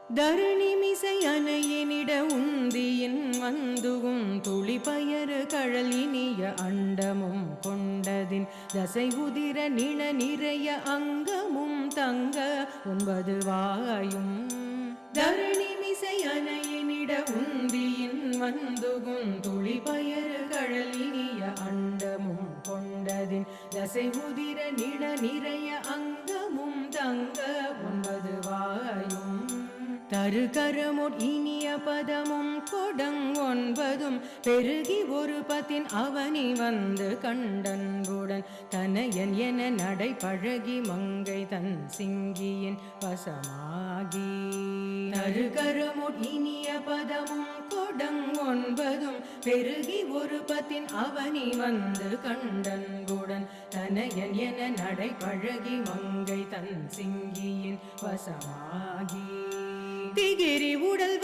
தரணி மிசை அணையினிட உந்தியின் வந்துவும் துளிபயறு கழல் இனிய அண்டமும் கொண்டதின் தசை உதிர நிண நிறைய அங்கமும் தங்க 9 வாயும் தரணி மிசை அணையினிட உந்தியின் வந்துகும் துளிபயறு கழல் இனிய அண்டமும் கொண்டதின் தசை உதிர நிண நிறைய அங்கமும் தங்க 9 வாயும் தருகரமுட் இனிய பதமும் கொடங் 9ம் பெருகி ஒரு பத்தின் அவனி வந்து கண்டன்புடன் தனையன் என நடை பழகி மங்கை தன் சிங்கியின் வசமாகி தருகரமுட் இனிய பதமும் கொடங் 9ம் பெருகி ஒரு பத்தின் அவனி வந்து கண்டன்புடன் தனையன் என நடை பழகி மங்கை தன் சிங்கியின் வசமாகி திகிரி உடல்